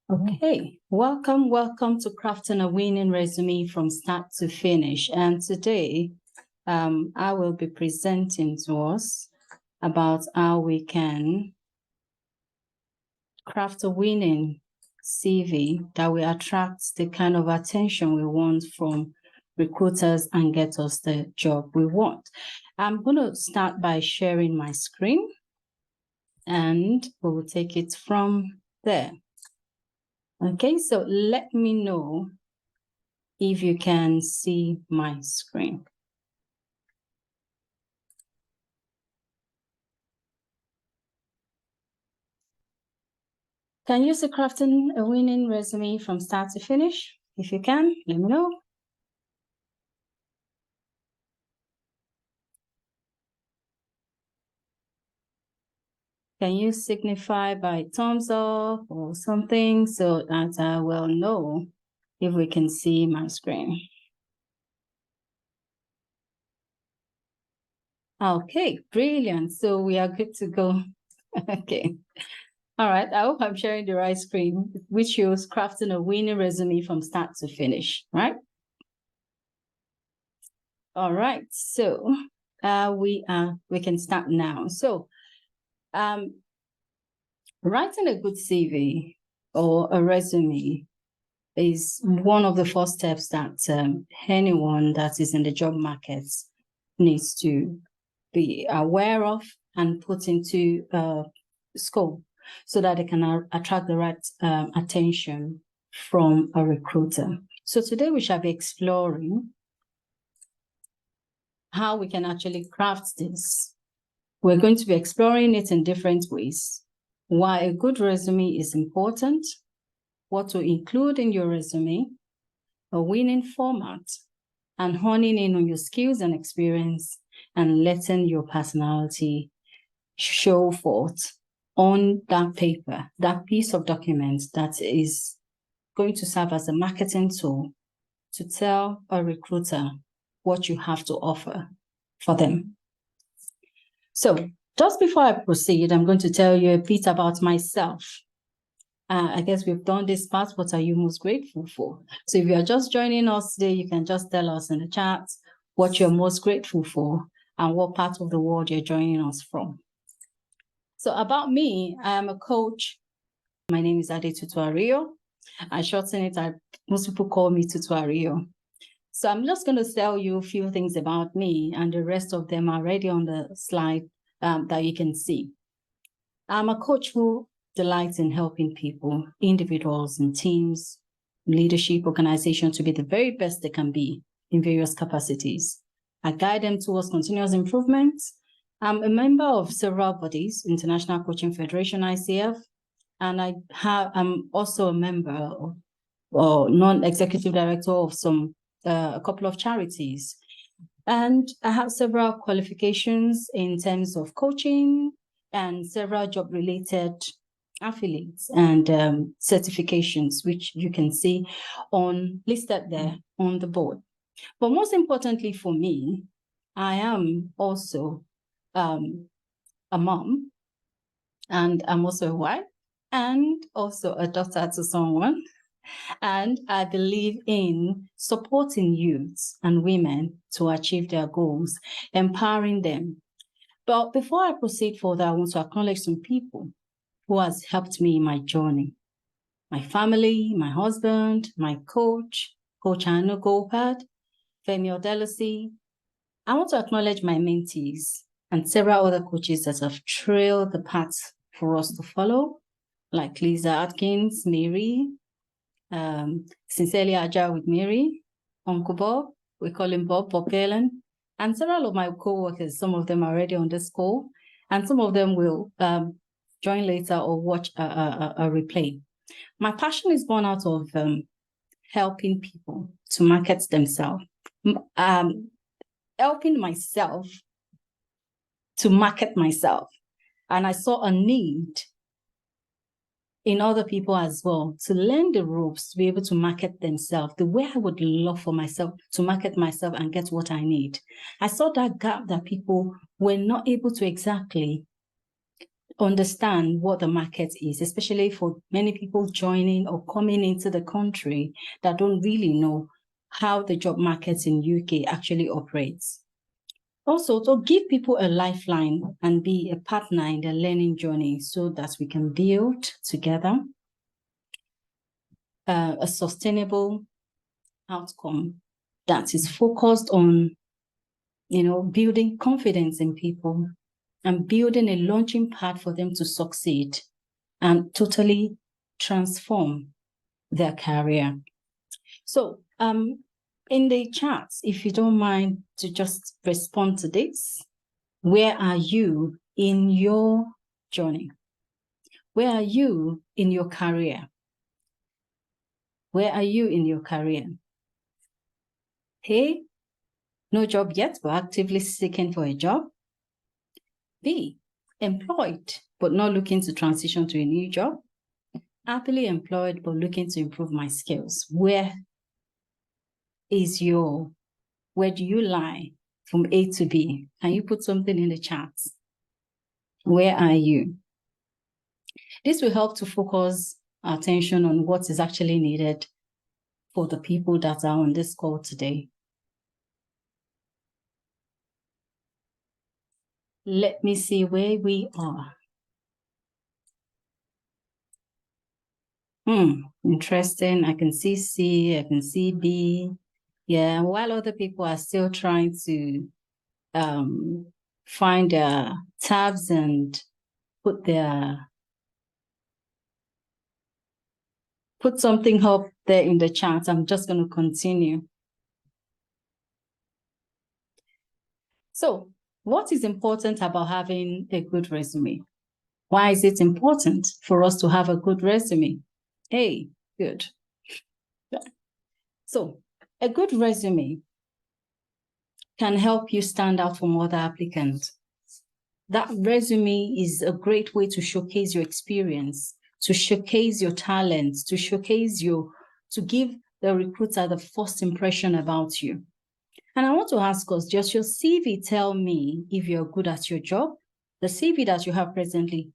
Okay, welcome to Crafting a Winning Resume from Start to Finish. And today, I will be presenting to us about how we can craft a winning CV that will attract the kind of attention we want from recruiters and get us the job we want. I'm going to start by sharing my screen, and we will take it from there. Okay, so let me know if you can see my screen. Can you see crafting a winning resume from start to finish? If you can, let me know. Can you signify by thumbs up or something so that I will know if we can see my screen? Okay, brilliant. So we are good to go. Okay. All right. I hope I'm sharing the right screen, which shows crafting a winning resume from start to finish, right? All right. So we can start now. So writing a good CV or a resume is one of the first steps that anyone that is in the job market needs to be aware of and put into scope so that they can attract the right attention from a recruiter. So today we shall be exploring how we can actually craft this. We're going to be exploring it in different ways. Why a good resume is important, what to include in your resume, a winning format, and honing in on your skills and experience and letting your personality show forth on that paper, that piece of document that is going to serve as a marketing tool to tell a recruiter what you have to offer for them. So just before I proceed, I'm going to tell you a bit about myself. I guess we've done this part. What are you most grateful for? So if you're just joining us today, you can just tell us in the chat what you're most grateful for and what part of the world you're joining us from. So about me, I am a coach. My name is Ade Tutuario. I shorten it. Most people call me Tutuario. So I'm just going to tell you a few things about me, and the rest of them are already on the slide that you can see. I'm a coach who delights in helping people, individuals and teams, leadership, organizations to be the very best they can be in various capacities. I guide them towards continuous improvement. I'm a member of several bodies, International Coaching Federation, ICF, and I'm also a member or non-executive director of a couple of charities. And I have several qualifications in terms of coaching and several job-related affiliates and certifications, which you can see listed there on the board. But most importantly for me, I am also a mom, and I'm also a wife, and also a daughter to someone. And I believe in supporting youths and women to achieve their goals, empowering them. But before I proceed further, I want to acknowledge some people who has helped me in my journey. My family, my husband, my coach, Coach Anu Gopad, Femi Odelisi. I want to acknowledge my mentees and several other coaches that have trailed the path for us to follow, like Lisa Atkins, Mary, Sincerely Agile with Mary, Uncle Bob, we call him Bob Kellen, and several of my co-workers. Some of them are already on this call, and some of them will join later or watch a replay. My passion is born out of helping people to market themselves, helping myself to market myself. And I saw a need in other people as well to learn the ropes to be able to market themselves the way I would love for myself to market myself and get what I need. I saw that gap that people were not able to exactly understand what the market is, especially for many people joining or coming into the country that don't really know how the job market in UK actually operates. Also, to give people a lifeline and be a partner in their learning journey so that we can build together a sustainable outcome that is focused on, building confidence in people and building a launching pad for them to succeed and totally transform their career. So, in the chat, if you don't mind to just respond to this, where are you in your journey? Where are you in your career? Where are you in your career? A, no job yet, but actively seeking for a job. B, employed, but not looking to transition to a new job. Happily employed, but looking to improve my skills. Where do you lie from A to B? Can you put something in the chat? Where are you? This will help to focus our attention on what is actually needed for the people that are on this call today. Let me see where we are. Interesting. I can see C, I can see B. Yeah, while other people are still trying to find their tabs and put something up there in the chat, I'm just going to continue. So, what is important about having a good resume? Why is it important for us to have a good resume? Hey, good. So, a good resume can help you stand out from other applicants. That resume is a great way to showcase your experience, to showcase your talents, to give the recruiter the first impression about you. And I want to ask us, does your CV tell me if you're good at your job? The CV that you have presently,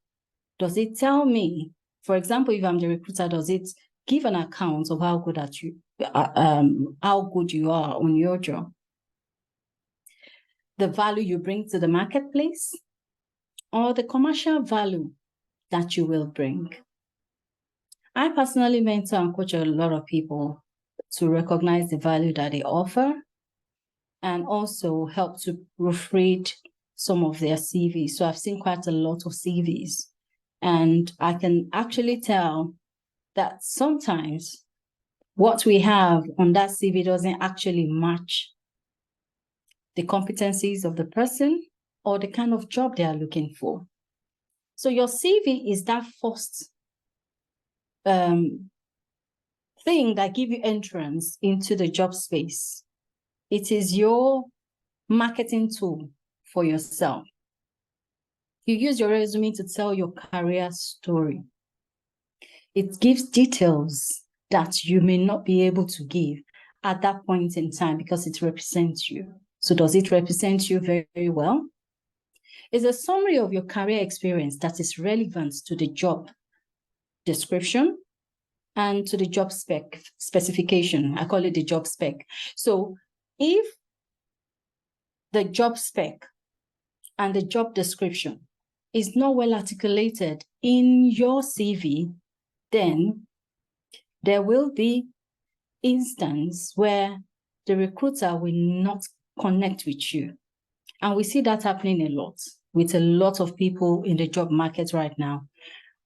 does it tell me, for example, if I'm the recruiter, does it give an account of how good you are on your job? The value you bring to the marketplace, or the commercial value that you will bring. I personally mentor and coach a lot of people to recognize the value that they offer and also help to proofread some of their CVs. So I've seen quite a lot of CVs, and I can actually tell that sometimes what we have on that CV doesn't actually match the competencies of the person or the kind of job they are looking for. So your CV is that first thing that gives you entrance into the job space. It is your marketing tool for yourself. You use your resume to tell your career story. It gives details that you may not be able to give at that point in time because it represents you. So does it represent you very, very well? It's a summary of your career experience that is relevant to the job description and to the job specification. I call it the job spec. So if the job spec and the job description is not well articulated in your CV, then there will be instances where the recruiter will not connect with you. And we see that happening a lot with a lot of people in the job market right now,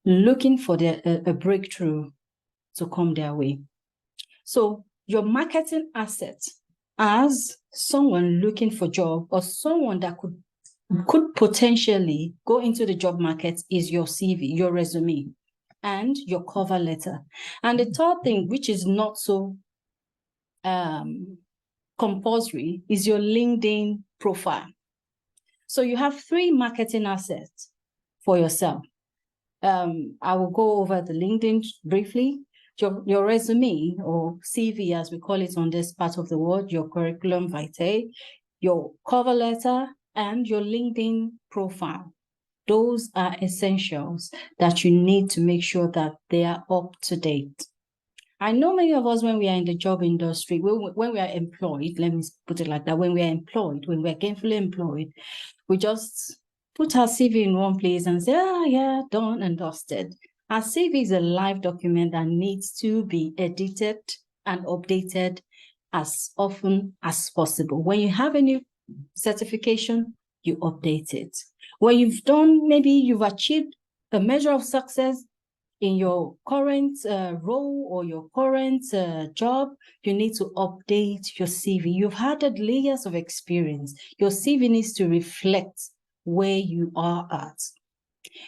looking for a breakthrough to come their way. So your marketing asset as someone looking for a job or someone that could potentially go into the job market is your CV, your resume, and your cover letter. And the third thing, which is not so compulsory, is your LinkedIn profile. So you have 3 marketing assets for yourself. I will go over the LinkedIn briefly. Your resume or CV, as we call it on this part of the world, your curriculum vitae, your cover letter, and your LinkedIn profile. Those are essentials that you need to make sure that they are up to date. I know many of us, when we are in the job industry, when we are employed, let me put it like that, when we are employed, when we are gainfully employed, we just put our CV in one place and say, yeah, done and dusted. Our CV is a live document that needs to be edited and updated as often as possible. When you have a new certification, you update it. When you've done, maybe you've achieved a measure of success in your current role or your current job, you need to update your CV. You've added layers of experience. Your CV needs to reflect where you are at.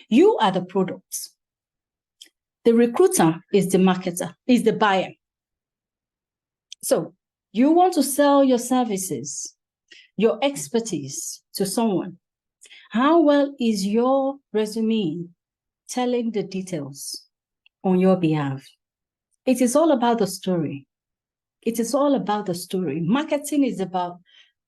You are the product. The recruiter is the marketer, is the buyer. So you want to sell your services, your expertise to someone. How well is your resume telling the details on your behalf? It is all about the story. It is all about the story. Marketing is about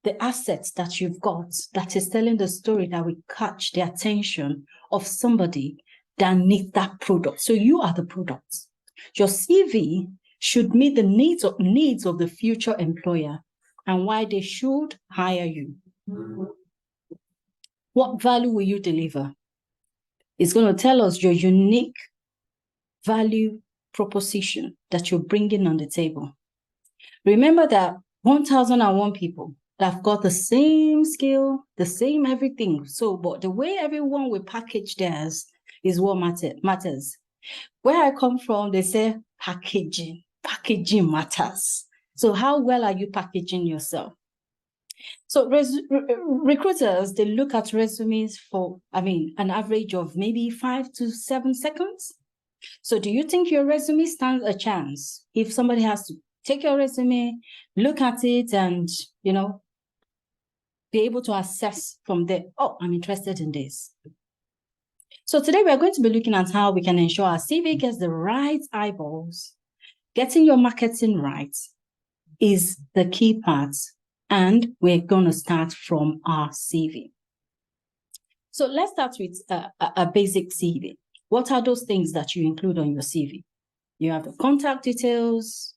the assets that you've got that is telling the story that will catch the attention of somebody that needs that product. So you are the product. Your CV should meet the needs of the future employer and why they should hire you. What value will you deliver? It's going to tell us your unique value proposition that you're bringing on the table. Remember that 1,001 people that have got the same skill, the same everything. So, but the way everyone will package theirs is what matters. Where I come from, they say packaging. Packaging matters. So how well are you packaging yourself? So recruiters, they look at resumes for, an average of maybe 5 to 7 seconds. So do you think your resume stands a chance if somebody has to take your resume, look at it, and, be able to assess from there, oh, I'm interested in this. So today we are going to be looking at how we can ensure our CV gets the right eyeballs. Getting your marketing right is the key part, and we're going to start from our CV. So let's start with a basic CV. What are those things that you include on your CV? You have the contact details.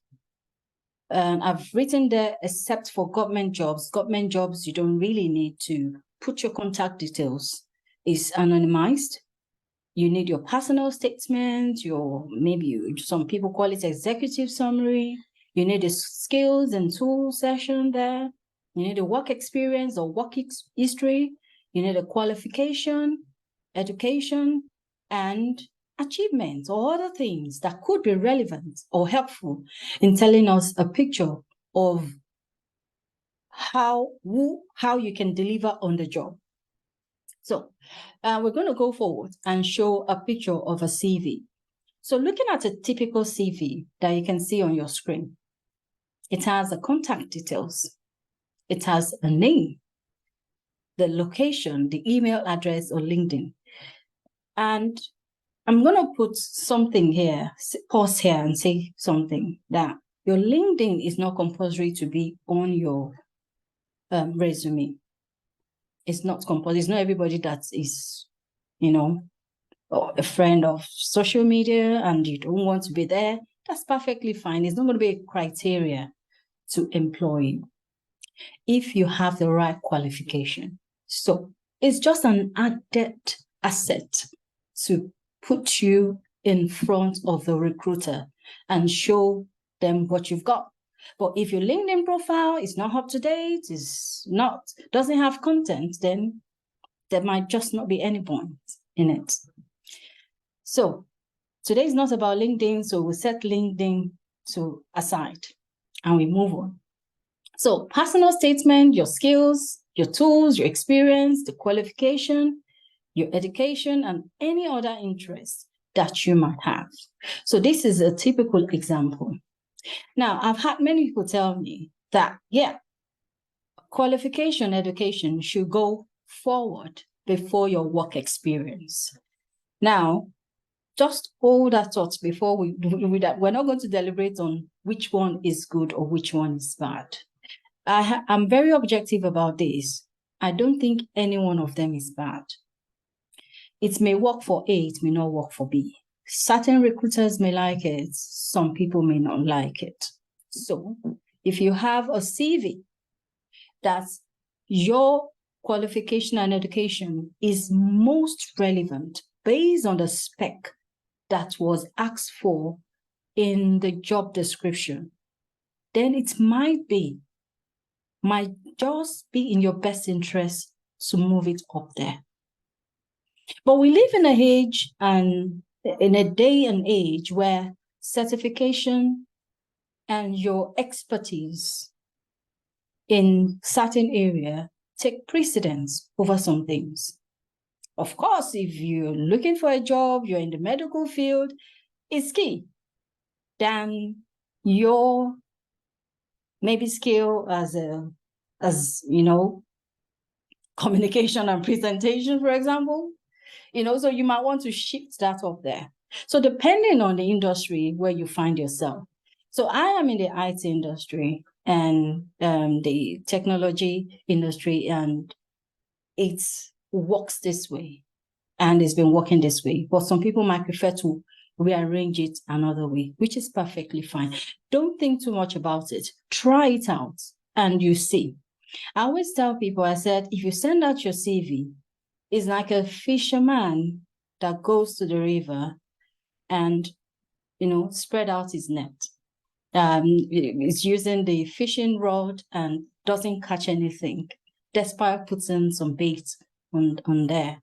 I've written there, except for government jobs. Government jobs, you don't really need to put your contact details. It's anonymized. You need your personal statement, some people call it executive summary. You need the skills and tools section there. You need the work experience or work history. You need a qualification, education, and achievements or other things that could be relevant or helpful in telling us a picture of how you can deliver on the job. So we're going to go forward and show a picture of a CV. So looking at a typical CV that you can see on your screen, it has the contact details. It has a name, the location, the email address, or LinkedIn. And I'm going to put something here, pause here and say something, that your LinkedIn is not compulsory to be on your resume. It's not compulsory. It's not everybody that is, a friend of social media and you don't want to be there. That's perfectly fine. It's not going to be a criteria to employ you if you have the right qualification. So it's just an added asset to put you in front of the recruiter and show them what you've got. But if your LinkedIn profile is not up to date, doesn't have content, then there might just not be any point in it. So today is not about LinkedIn, so we set LinkedIn to aside and we move on. So personal statement, your skills, your tools, your experience, the qualification, your education, and any other interest that you might have. So this is a typical example. Now, I've had many people tell me that, qualification, education should go forward before your work experience. Now, just hold that thought before we do that. We're not going to deliberate on which one is good or which one is bad. I'm very objective about this. I don't think any one of them is bad. It may work for A, it may not work for B. Certain recruiters may like it, some people may not like it. So if you have a CV that's your qualification and education is most relevant based on the spec that was asked for in the job description, then it might just be in your best interest to move it up there. But we live in a age and in a day and age where certification and your expertise in certain area take precedence over some things. Of course, if you're looking for a job, you're in the medical field, it's key. Then your maybe skill as communication and presentation, for example, so you might want to shift that up there. So depending on the industry where you find yourself. So I am in the IT industry and the technology industry, and it works this way and it's been working this way. But some people might prefer to rearrange it another way, which is perfectly fine. Don't think too much about it. Try it out and you see. I always tell people, I said, if you send out your CV, it's like a fisherman that goes to the river and, spread out his net. Is using the fishing rod and doesn't catch anything, despite putting some bait on there.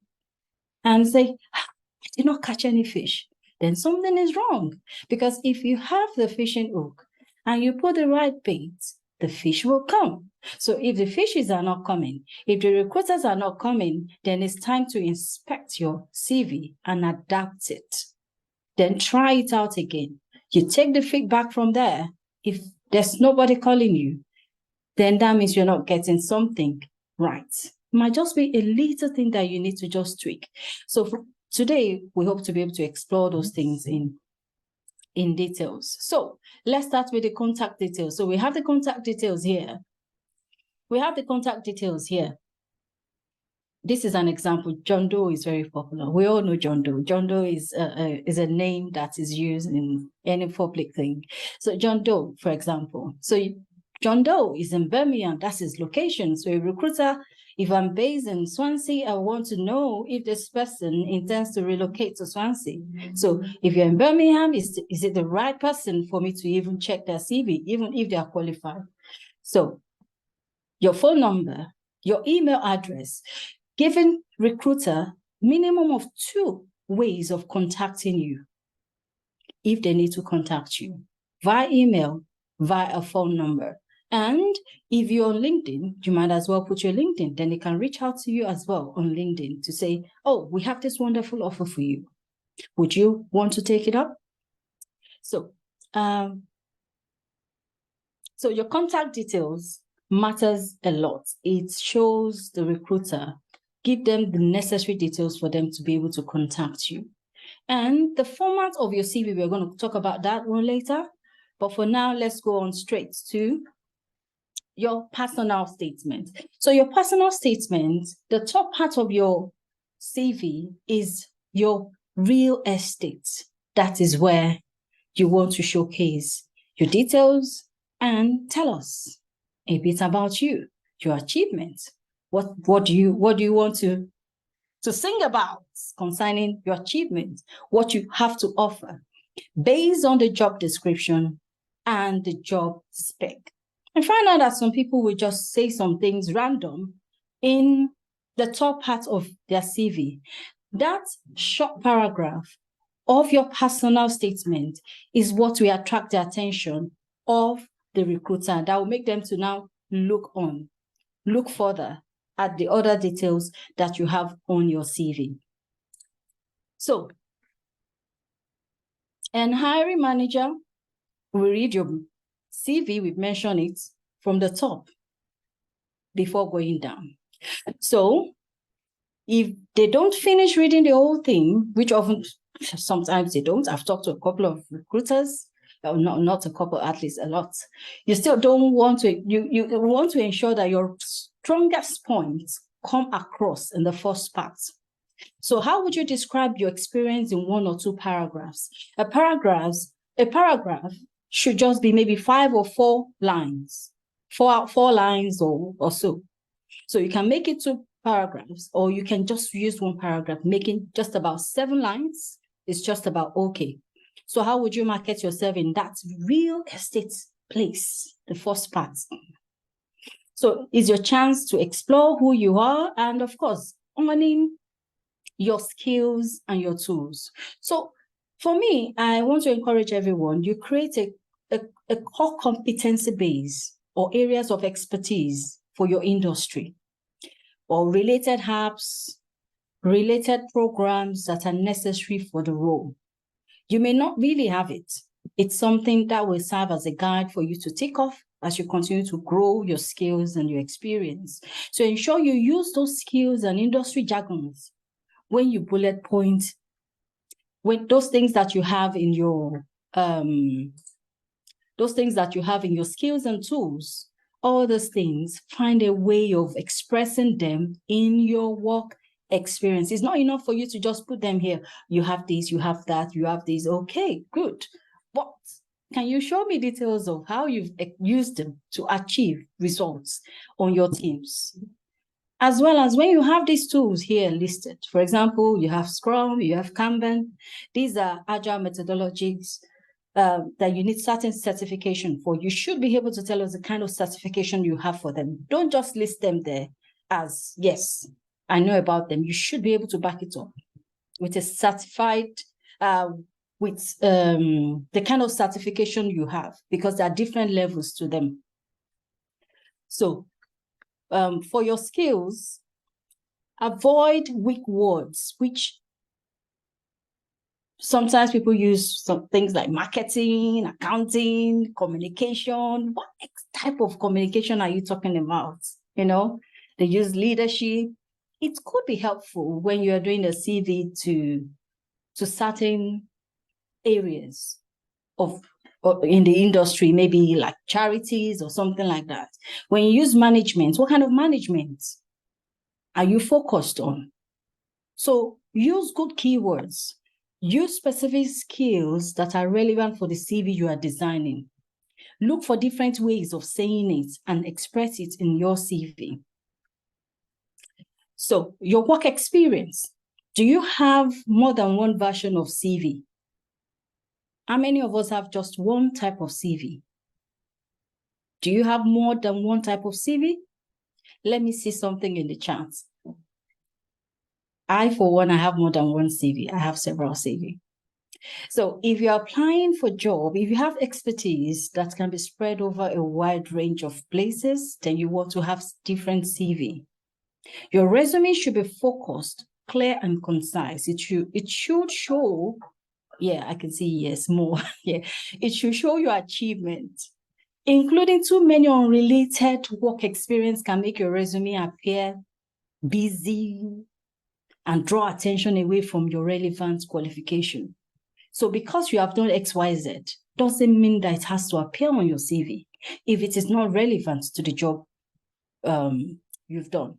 And say, I did not catch any fish. Then something is wrong. Because if you have the fishing hook and you put the right bait, the fish will come. So if the fishes are not coming, if the recruiters are not coming, then it's time to inspect your CV and adapt it. Then try it out again. You take the feedback from there. If there's nobody calling you, then that means you're not getting something right. It might just be a little thing that you need to just tweak. So for today, we hope to be able to explore those things in details. So let's start with the contact details. So we have the contact details here. This is an example. John Doe is very popular. We all know John Doe. John Doe is a name that is used in any public thing. So John Doe, for example. So John Doe is in Birmingham. That's his location. So a recruiter, if I'm based in Swansea, I want to know if this person intends to relocate to Swansea. So if you're in Birmingham, is it the right person for me to even check their CV, even if they are qualified? So your phone number, your email address, giving recruiter minimum of 2 ways of contacting you if they need to contact you, via email, via a phone number. And if you're on LinkedIn, you might as well put your LinkedIn. Then they can reach out to you as well on LinkedIn to say, oh, we have this wonderful offer for you. Would you want to take it up? So your contact details matters a lot. It shows the recruiter, give them the necessary details for them to be able to contact you. And the format of your CV, we're going to talk about that one later. But for now, let's go on straight to your personal statement. So your personal statement, the top part of your CV is your real estate. That is where you want to showcase your details and tell us a bit about you, your achievements. What do you want to sing about concerning your achievements, what you have to offer based on the job description and the job spec. And find out that some people will just say some things random in the top part of their CV. That short paragraph of your personal statement is what will attract the attention of the recruiter. That will make them to now look further at the other details that you have on your CV. So, and hiring manager will read your CV, we mention it from the top before going down. So, if they don't finish reading the whole thing, which often sometimes they don't, I've talked to a couple of recruiters, not a couple, at least a lot. You still don't want to, you want to ensure that your strongest points come across in the first part. So how would you describe your experience in 1 or 2 paragraphs? A paragraph should just be maybe 5 or 4 lines, four lines or so. So you can make it 2 paragraphs, or you can just use 1 paragraph, making just about 7 lines. It's just about okay. So how would you market yourself in that real estate place? The first part. So it's your chance to explore who you are and, of course, owning your skills and your tools. So for me, I want to encourage everyone, you create a core competency base or areas of expertise for your industry, or related apps, related programs that are necessary for the role. You may not really have it. It's something that will serve as a guide for you to take off as you continue to grow your skills and your experience. So ensure you use those skills and industry jargons when you bullet point, when those things that you have in your skills and tools, all those things, find a way of expressing them in your work experience. It's not enough for you to just put them here. You have this, you have that, you have this. Okay, good. But can you show me details of how you've used them to achieve results on your teams? As well as when you have these tools here listed, for example, you have Scrum, you have Kanban. These are agile methodologies that you need certain certification for. You should be able to tell us the kind of certification you have for them. Don't just list them there as, yes, I know about them. You should be able to back it up with a certified, with the kind of certification you have, because there are different levels to them. So for your skills, avoid weak words, which sometimes people use some things like marketing, accounting, communication. What type of communication are you talking about? You know, they use leadership. It could be helpful when you're doing a CV to certain areas of in the industry, maybe like charities or something like that. When you use management, what kind of management are you focused on? So use good keywords. Use specific skills that are relevant for the CV you are designing. Look for different ways of saying it and express it in your CV. So your work experience. Do you have more than one version of CV? How many of us have just one type of CV? Do you have more than one type of CV? Let me see something in the chat. I, for one, I have more than one CV. I have several CV. So if you're applying for a job, if you have expertise that can be spread over a wide range of places, then you want to have different CV. Your resume should be focused, clear, and concise. It should show, yeah, I can see yes, more. Yeah, it should show your achievement. Including too many unrelated work experience can make your resume appear busy and draw attention away from your relevant qualification. So because you have done XYZ, doesn't mean that it has to appear on your CV if it is not relevant to the job you've done.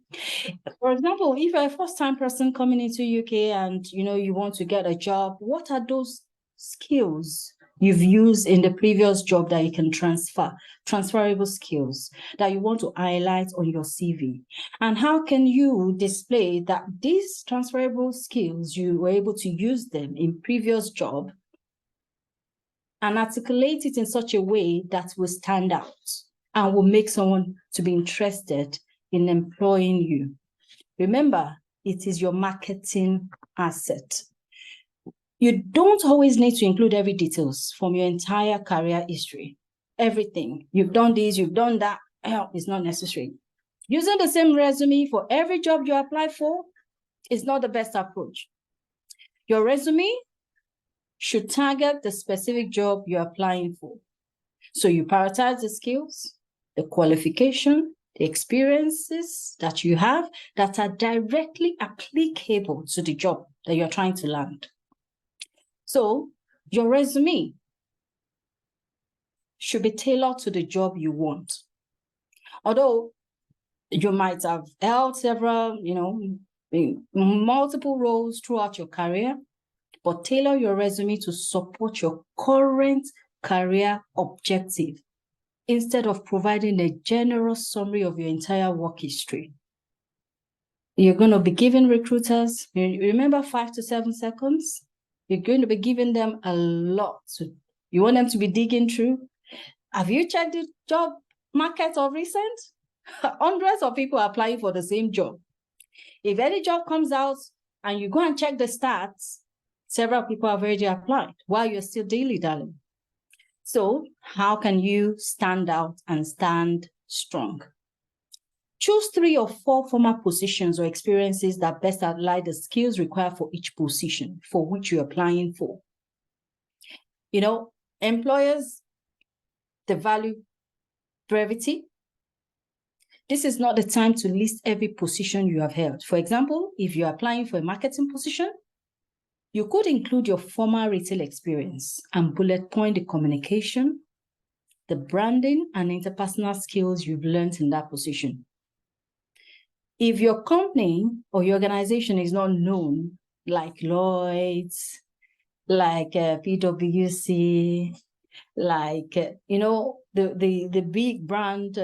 For example, if you're a first-time person coming into UK and you want to get a job, what are those skills you've used in the previous job that you can transferable skills that you want to highlight on your CV? And how can you display that these transferable skills, you were able to use them in previous job and articulate it in such a way that will stand out and will make someone to be interested in employing you? Remember, it is your marketing asset. You don't always need to include every details from your entire career history. Everything. You've done this, you've done that. It's not necessary. Using the same resume for every job you apply for is not the best approach. Your resume should target the specific job you're applying for. So you prioritize the skills, the qualification, the experiences that you have that are directly applicable to the job that you're trying to land. So your resume should be tailored to the job you want. Although you might have held several, in multiple roles throughout your career, but tailor your resume to support your current career objective instead of providing a general summary of your entire work history. You're going to be giving recruiters, remember 5 to 7 seconds? You're going to be giving them a lot. You want them to be digging through. Have you checked the job market of recent? Hundreds of people are applying for the same job. If any job comes out and you go and check the stats, several people have already applied while you're still dilly-dallying. So how can you stand out and stand strong? Choose 3 or 4 former positions or experiences that best outline the skills required for each position for which you're applying for. You know, employers, they value brevity. This is not the time to list every position you have held. For example, if you're applying for a marketing position, you could include your former retail experience and bullet point the communication, the branding, and interpersonal skills you've learned in that position. If your company or your organization is not known, like Lloyd's, like PwC, like, the big brand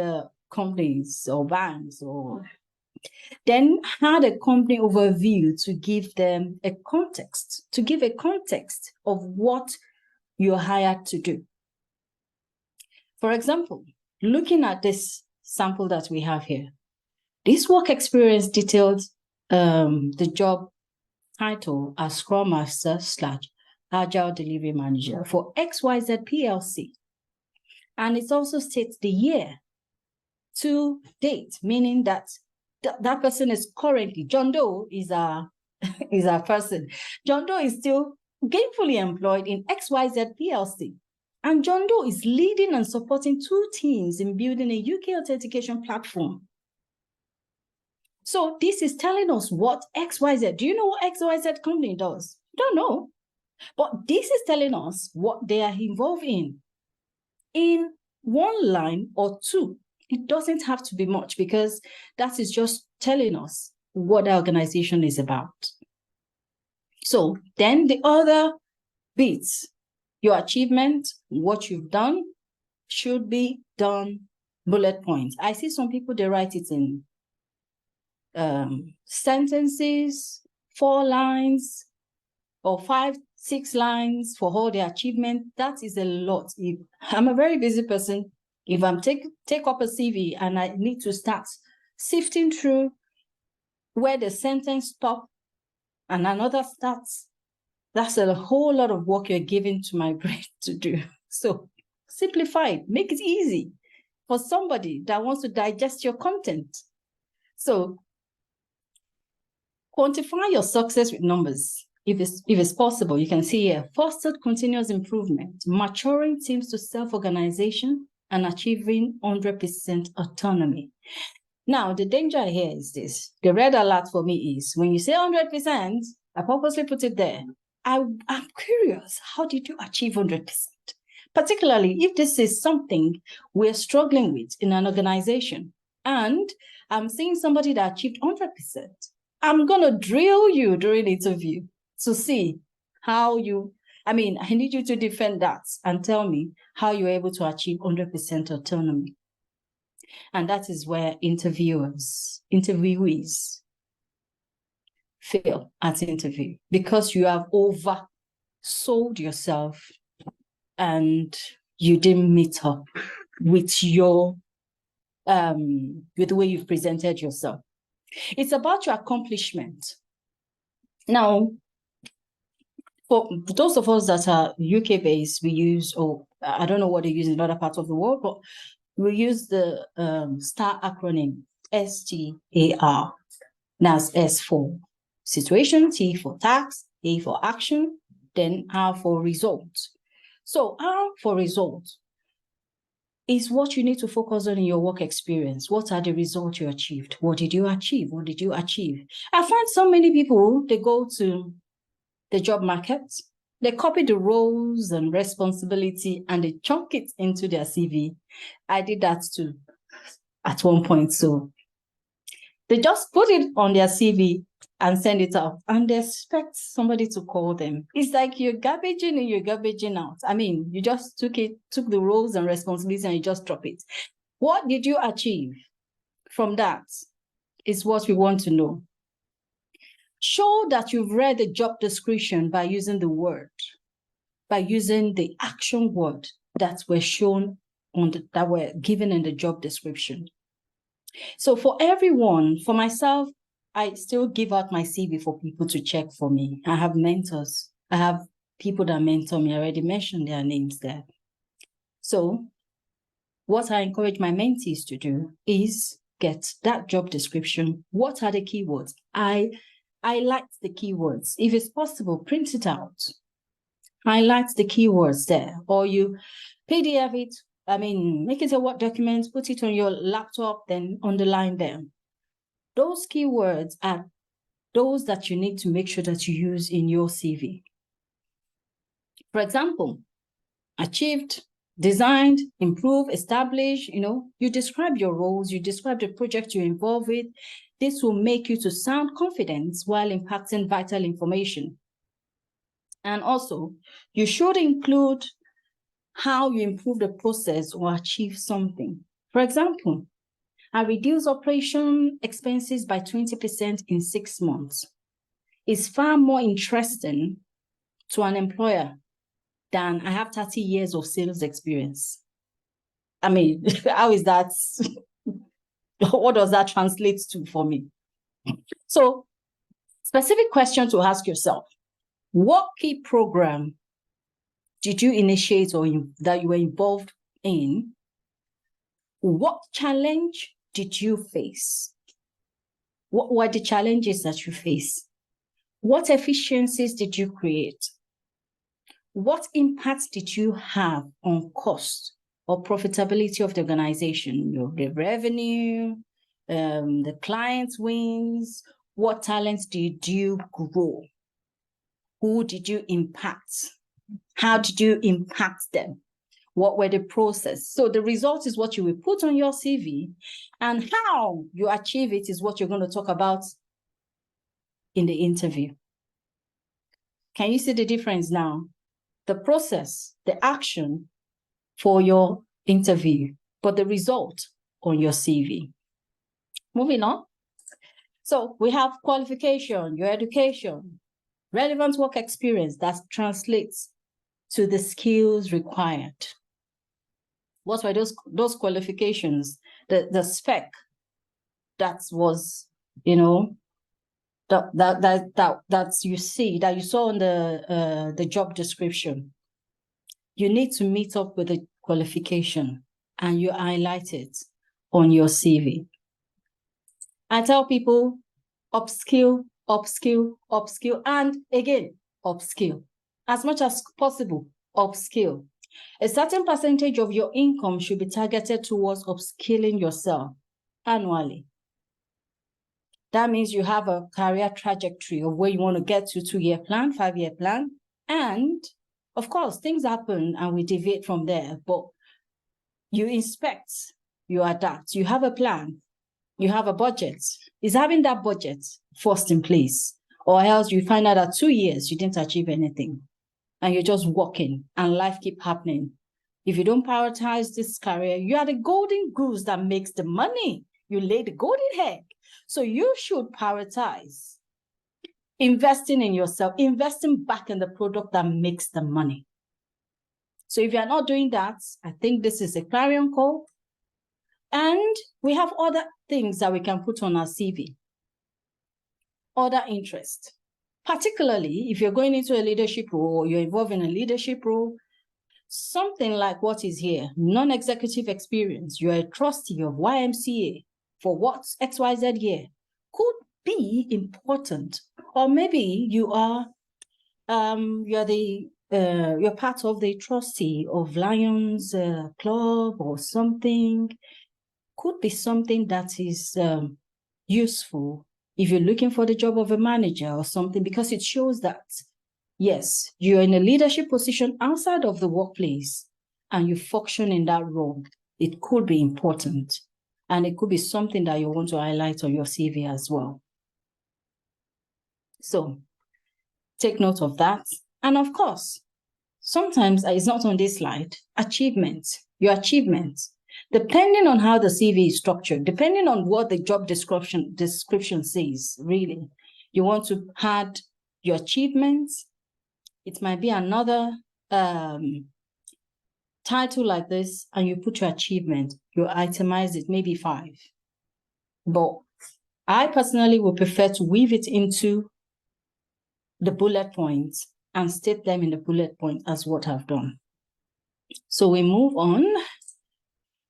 companies or banks, then add a company overview to give them a context, of what you're hired to do. For example, looking at this sample that we have here, this work experience detailed the job title as Scrum Master / Agile Delivery Manager for XYZ PLC. And it also states the year to date, meaning that that person is currently, John Doe is a person. John Doe is still gainfully employed in XYZ PLC. And John Doe is leading and supporting 2 teams in building a UK authentication platform. So this is telling us what XYZ, do you know what XYZ company does? Don't know. But this is telling us what they are involved in 1 line or 2. It doesn't have to be much because that is just telling us what the organization is about. So then the other bits, your achievement, what you've done, should be done bullet points. I see some people, they write it in sentences, 4 lines, or 5, 6 lines for all the achievement. That is a lot. If I'm a very busy person, if I'm take up a CV and I need to start sifting through where the sentence stops and another starts, that's a whole lot of work you're giving to my brain to do. So simplify it, make it easy for somebody that wants to digest your content. So quantify your success with numbers. If it's possible, you can see here, fostered continuous improvement, maturing teams to self-organization, and achieving 100% autonomy. Now, the danger here is this. The red alert for me is, when you say 100%, I purposely put it there. I'm curious, how did you achieve 100%? Particularly if this is something we're struggling with in an organization, and I'm seeing somebody that achieved 100%. I'm going to drill you during the interview to see how I need you to defend that and tell me how you're able to achieve 100% autonomy. And that is where interviewees fail at interview, because you have oversold yourself and you didn't meet up with your with the way you've presented yourself. It's about your accomplishment. Now, for those of us that are UK-based, we use, or I don't know what they use in other parts of the world, but we use the STAR acronym, STAR. That's S for situation, T for task, A for action, then R for result. So R for result is what you need to focus on in your work experience. What are the results you achieved? What did you achieve? What did you achieve? I find so many people, they go to the job market, they copy the roles and responsibility and they chunk it into their CV. I did that too at one point. So They just put it on their CV and send it out, and they expect somebody to call them. It's like you're garbage in and you're garbaging out. I mean, you just took the roles and responsibilities and you just drop it. What did you achieve from that is what we want to know. Show that you've read the job description by using the word, by using the action word that were shown that were given in the job description. So for everyone, for myself, I still give out my CV for people to check for me. I have mentors. I have people that mentor me. I already mentioned their names there. So what I encourage my mentees to do is get that job description. What are the keywords? I like the keywords. If it's possible, print it out. Highlight the keywords there, or you PDF it. I mean, make it a Word document, put it on your laptop, then underline them. Those keywords are those that you need to make sure that you use in your CV. For example, achieved, designed, improve, establish, you describe your roles, you describe the project you're involved with. This will make you to sound confident while impacting vital information. And also, you should include how you improve the process or achieve something. For example, I reduce operation expenses by 20% in 6 months. It's far more interesting to an employer than I have 30 years of sales experience. I mean, how is that? What does that translate to for me? So, specific question to ask yourself: what key program did you initiate or that you were involved in? What challenge did you face? What were the challenges that you faced? What efficiencies did you create? What impact did you have on cost or profitability of the organization? The revenue, the client wins. What talents did you grow? Who did you impact? How did you impact them? What were the process? So the result is what you will put on your CV, and how you achieve it is what you're going to talk about in the interview. Can you see the difference now? The process, the action for your interview, but the result on your CV. Moving on. So we have qualification, your education, relevant work experience that translates to the skills required. What were those qualifications? The spec that was, that you see, that you saw in the job description. You need to meet up with the qualification and you highlight it on your CV. I tell people upskill, upskill, upskill, and again, upskill. As much as possible, upskill. A certain percentage of your income should be targeted towards upskilling yourself annually. That means you have a career trajectory of where you want to get to, 2-year plan, 5-year plan. And of course, things happen and we deviate from there, but you inspect, you adapt, you have a plan, you have a budget. Is having that budget first in place, or else you find out that 2 years you didn't achieve anything and you're just walking and life keep happening. If you don't prioritize this career, you are the golden goose that makes the money. You lay the golden egg. So you should prioritize investing in yourself, investing back in the product that makes the money. So if you're not doing that, I think this is a clarion call. And we have other things that we can put on our CV. Other interest. Particularly if you're going into a leadership role or you're involved in a leadership role, something like what is here, non-executive experience, you're a trustee of YMCA for what XYZ year, could be important. Or maybe you are, you're part of the trustee of Lions Club or something. Could be something that is useful if you're looking for the job of a manager or something, because it shows that, yes, you're in a leadership position outside of the workplace and you function in that role. It could be important. And it could be something that you want to highlight on your CV as well. So take note of that. And of course, sometimes it's not on this slide, your achievements. Depending on how the CV is structured, depending on what the job description says, really, you want to add your achievements. It might be another title like this, and you put your achievement, you itemize it, maybe 5. But I personally would prefer to weave it into the bullet points and state them in the bullet point as what I've done. So we move on.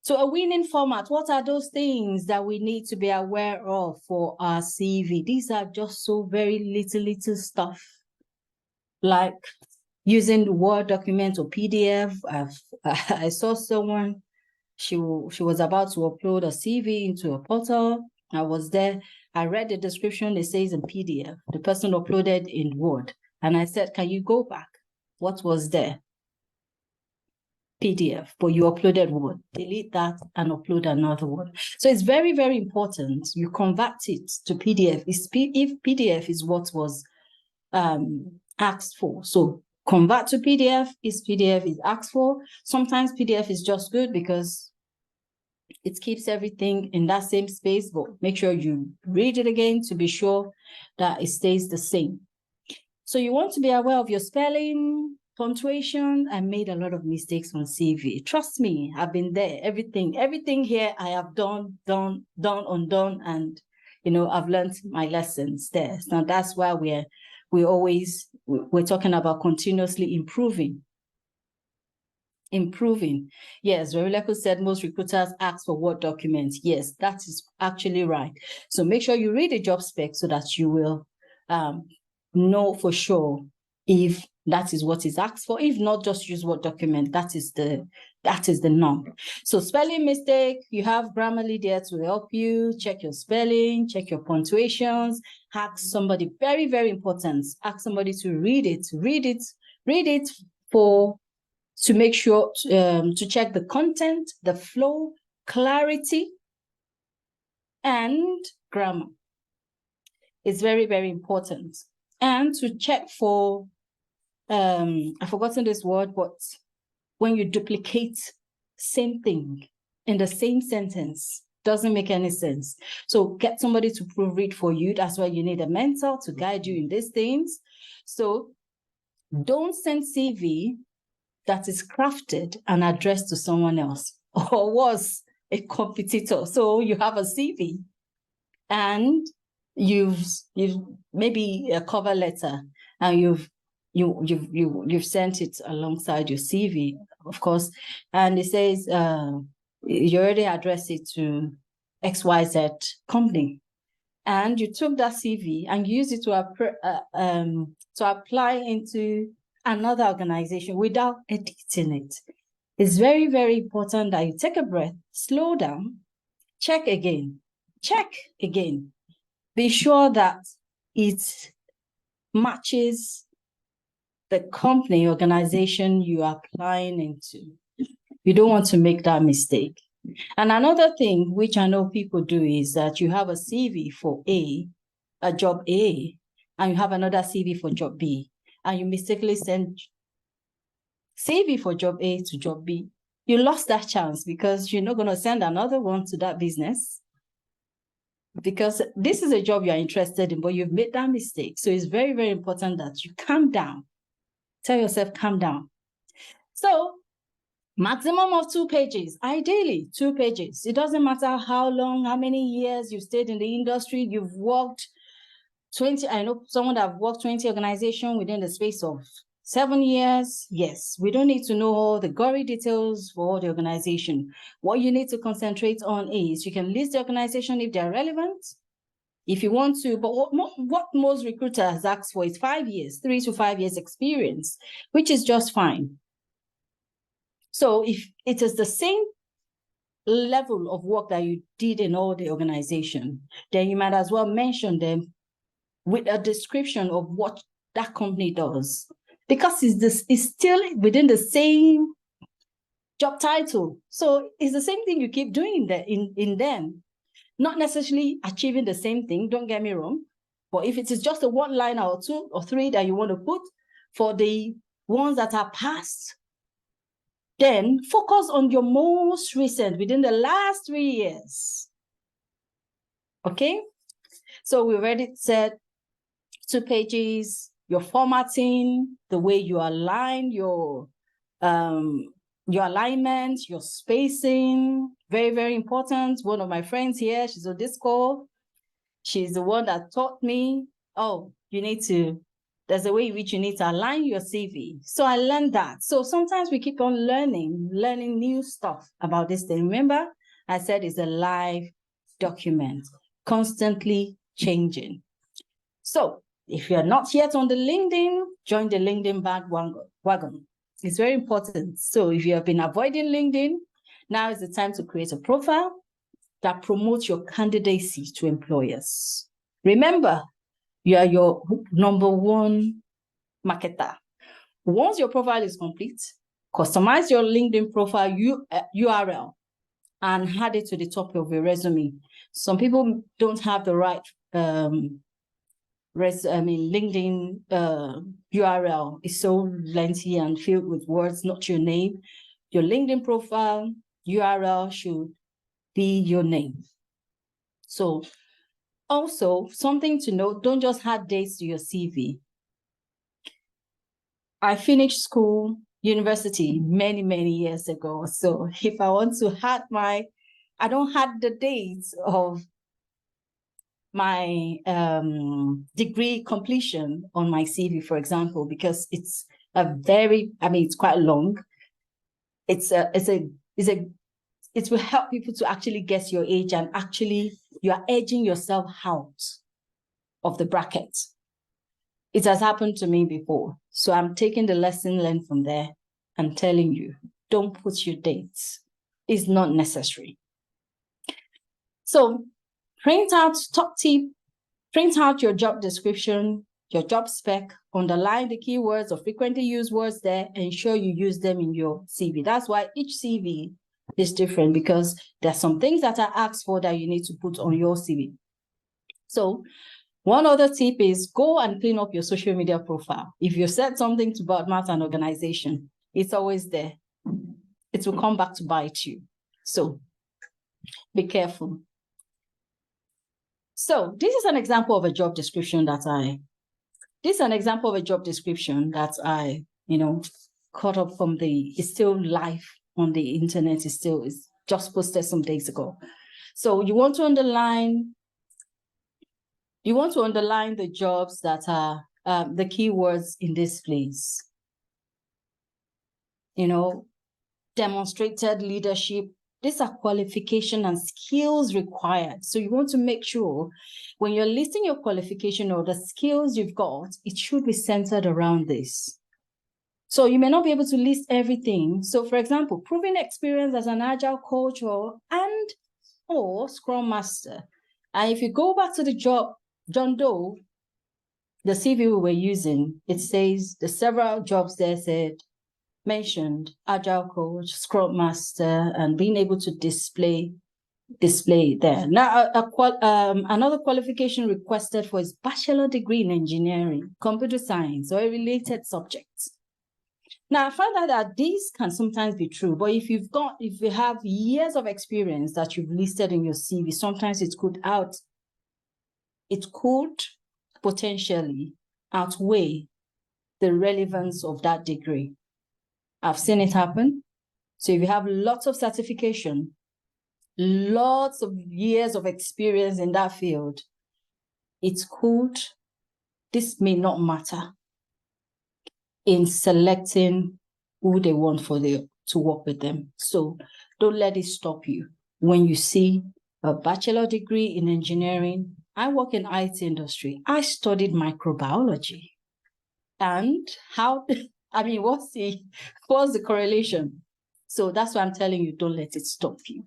So a winning format, what are those things that we need to be aware of for our CV? These are just so very little stuff, like using Word document or PDF. I saw someone, she was about to upload a CV into a portal. I was there. I read the description. It says in PDF. The person uploaded in Word. And I said, can you go back? What was there? PDF, but you uploaded Word. Delete that and upload another one. So it's very, very important. You convert it to PDF. If PDF is what was asked for. So convert to PDF if PDF is asked for. Sometimes PDF is just good because it keeps everything in that same space, but make sure you read it again to be sure that it stays the same. So you want to be aware of your spelling, punctuation. I made a lot of mistakes on CV. Trust me, I've been there. Everything here I have done, and I've learned my lessons there. Now that's why we're talking about continuously improving. Yes, Verilico said most recruiters ask for Word documents. Yes, that is actually right. So make sure you read the job spec so that you will know for sure if that is what is asked for. If not, just use Word document. That is the norm. So spelling mistake, you have Grammarly there to help you. Check your spelling, check your punctuations. Ask somebody, very, very important. Ask somebody to read it to make sure to check the content, the flow, clarity, and grammar. It's very, very important. And to check for, I've forgotten this word, but when you duplicate same thing in the same sentence, doesn't make any sense. So get somebody to proofread for you. That's why you need a mentor to guide you in these things. So don't send CV that is crafted and addressed to someone else or was a competitor. So you have a CV and you've maybe a cover letter and you've sent it alongside your CV, of course, and it says you already addressed it to XYZ company, and you took that CV and used it to apply into another organization without editing it. It's very, very important that you take a breath, slow down, check again. Be sure that it matches the company, organization you are applying into. You don't want to make that mistake. And another thing, which I know people do, is that you have a CV for a job A, and you have another CV for job B, and you mistakenly send CV for job A to job B. You lost that chance because you're not going to send another one to that business because this is a job you're interested in, but you've made that mistake. So it's very, very important that you calm down. Tell yourself, calm down. So maximum of 2 pages, ideally 2 pages. It doesn't matter how long, how many years you've stayed in the industry, you've worked 20, I know someone that worked 20 organizations within the space of 7 years. Yes, we don't need to know all the gory details for all the organization. What you need to concentrate on is you can list the organization if they're relevant, if you want to, but what most recruiters ask for is 5 years, 3 to 5 years experience, which is just fine. So if it is the same level of work that you did in all the organization, then you might as well mention them with a description of what that company does, because it's still within the same job title. So it's the same thing you keep doing there in them. Not necessarily achieving the same thing, don't get me wrong. But if it is just a one line or two or three that you want to put for the ones that are past, then focus on your most recent within the last 3 years. Okay? So we already said 2 pages, your formatting, the way you align your alignment, your spacing, very, very important. One of my friends here, she's on this call. She's the one that taught me, oh, there's a way in which you need to align your CV. So I learned that. So sometimes we keep on learning new stuff about this thing. Remember, I said it's a live document, constantly changing. So if you're not yet on the LinkedIn, join the LinkedIn bandwagon. It's very important. So if you have been avoiding LinkedIn, now is the time to create a profile that promotes your candidacy to employers. Remember, you are your number one marketer. Once your profile is complete, customize your LinkedIn profile URL and add it to the top of your resume. Some people don't have the right LinkedIn URL is so lengthy and filled with words, not your name. Your LinkedIn profile URL should be your name. So also something to note, don't just add dates to your CV. I finished university many, many years ago. So if I want to add I don't have the dates of my degree completion on my CV, for example, because it's it's quite long. It will help people to actually guess your age, and actually you are edging yourself out of the bracket. It has happened to me before. So I'm taking the lesson learned from there and telling you, don't put your dates. It's not necessary. So top tip, print out your job description, your job spec, underline the keywords or frequently used words there, ensure you use them in your CV. That's why each CV is different, because there's some things that are asked for that you need to put on your CV. So one other tip is go and clean up your social media profile. If you said something to badmouth an organization, it's always there. It will come back to bite you. So be careful. So this is an example of a job description that I caught up from it's still live on the internet. It's just posted some days ago. So you want to underline the jobs that are the keywords in this place. Demonstrated leadership. These are qualification and skills required. So you want to make sure when you're listing your qualification or the skills you've got, it should be centered around this. So you may not be able to list everything. So for example, proven experience as an agile coach or Scrum Master. And if you go back to the job, John Doe, the CV we were using, it says the several jobs there mentioned agile coach, Scrum Master, and being able to display there. Now, another qualification requested for is bachelor degree in engineering, computer science, or a related subject. Now, I found out that these can sometimes be true, but if you have years of experience that you've listed in your CV, sometimes it could potentially outweigh the relevance of that degree. I've seen it happen. So if you have lots of certification, lots of years of experience in that field, this may not matter in selecting who they want to work with them. So don't let it stop you. When you see a bachelor degree in engineering, I work in IT industry. I studied microbiology. And what's the correlation? So that's why I'm telling you, don't let it stop you.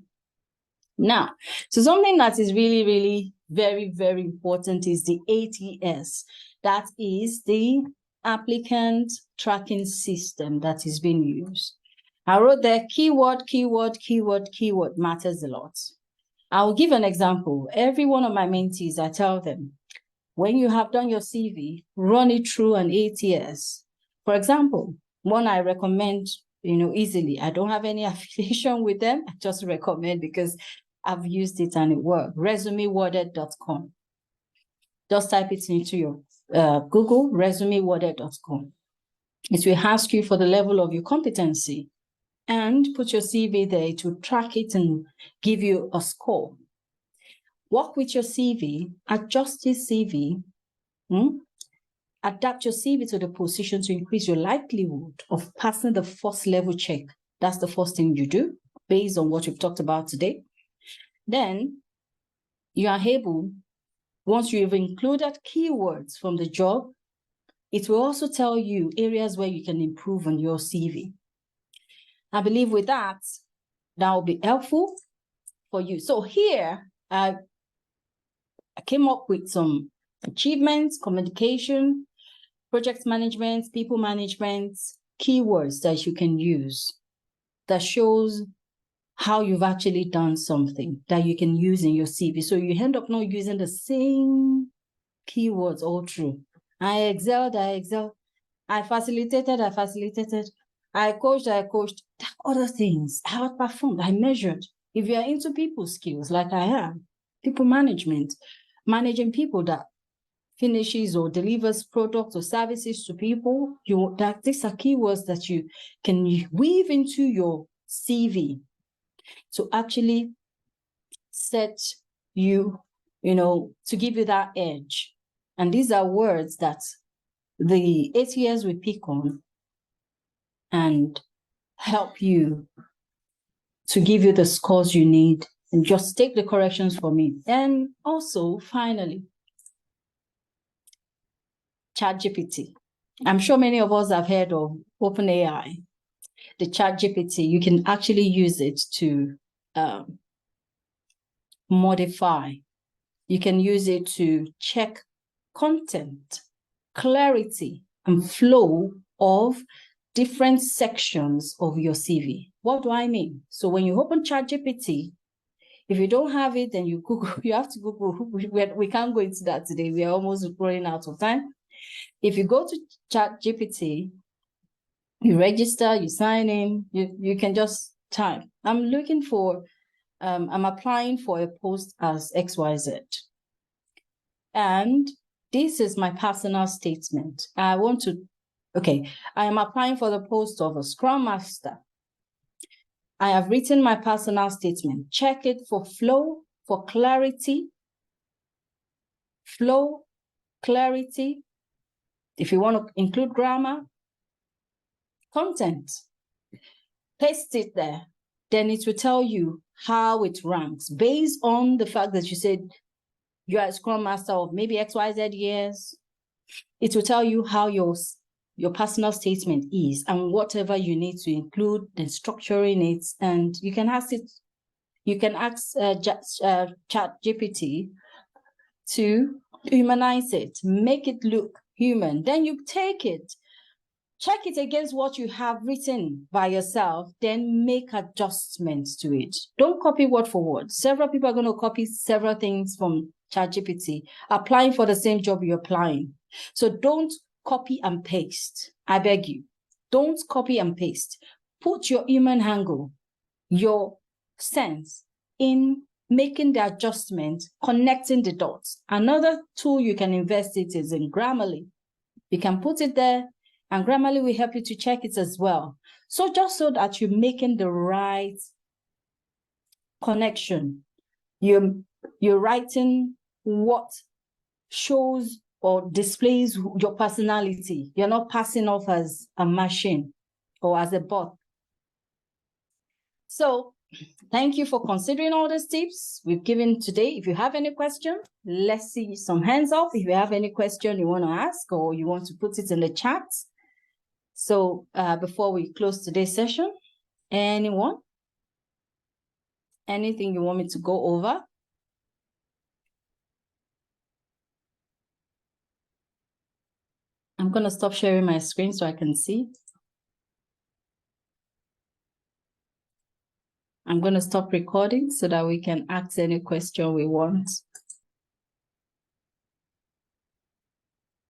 Now, so something that is really, really very, very important is the ATS. That is the applicant tracking system that is being used. I wrote there keyword matters a lot. I'll give an example. Every one of my mentees, I tell them, when you have done your CV, run it through an ATS. For example, one I recommend, easily. I don't have any affiliation with them. I just recommend because I've used it and it worked. resumeworded.com. Just type it into your Google, resumeworded.com. It will ask you for the level of your competency and put your CV there to track it and give you a score. Work with your CV, adjust your CV, adapt your CV to the position to increase your likelihood of passing the first level check. That's the first thing you do based on what we've talked about today. Then you are able, once you've included keywords from the job, it will also tell you areas where you can improve on your CV. I believe with that will be helpful for you. So here, I came up with some achievements, communication, project management, people management, keywords that you can use that shows how you've actually done something that you can use in your CV. So you end up not using the same keywords all through. I excelled. I facilitated. I coached. Other things. I outperformed. I measured. If you're into people skills like I am, people management, managing people that finishes or delivers products or services to people, these are keywords that you can weave into your CV to actually set you, to give you that edge. And these are words that the ATS will pick on and help you to give you the scores you need, and just take the corrections for me. And also, finally, ChatGPT. I'm sure many of us have heard of OpenAI. The ChatGPT, you can actually use it to modify. You can use it to check content, clarity, and flow of different sections of your CV. What do I mean? So when you open ChatGPT, if you don't have it, then you Google. You have to Google. We can't go into that today. We are almost running out of time. If you go to ChatGPT, you register, you sign in, you can just type. I'm applying for a post as XYZ. And this is my personal statement. I am applying for the post of a Scrum Master. I have written my personal statement. Check it for flow, for clarity. Flow, clarity. If you want to include grammar, content, paste it there. Then it will tell you how it ranks based on the fact that you said you are a Scrum Master of maybe XYZ years. It will tell you how your personal statement is and whatever you need to include and structuring it. And you can ask ChatGPT to humanize it, make it look human. Then you take it, check it against what you have written by yourself, then make adjustments to it. Don't copy word for word. Several people are going to copy several things from ChatGPT, applying for the same job you're applying. So don't copy and paste. I beg you. Don't copy and paste. Put your human angle, your sense in making the adjustment, connecting the dots. Another tool you can invest it is in Grammarly. You can put it there, and Grammarly will help you to check it as well. So just so that you're making the right connection. You're writing what shows or displays your personality. You're not passing off as a machine or as a bot. So thank you for considering all these tips we've given today. If you have any question, let's see some hands up. If you have any question you want to ask or you want to put it in the chat. So before we close today's session, anyone? Anything you want me to go over? I'm going to stop sharing my screen so I can see. I'm going to stop recording so that we can ask any question we want.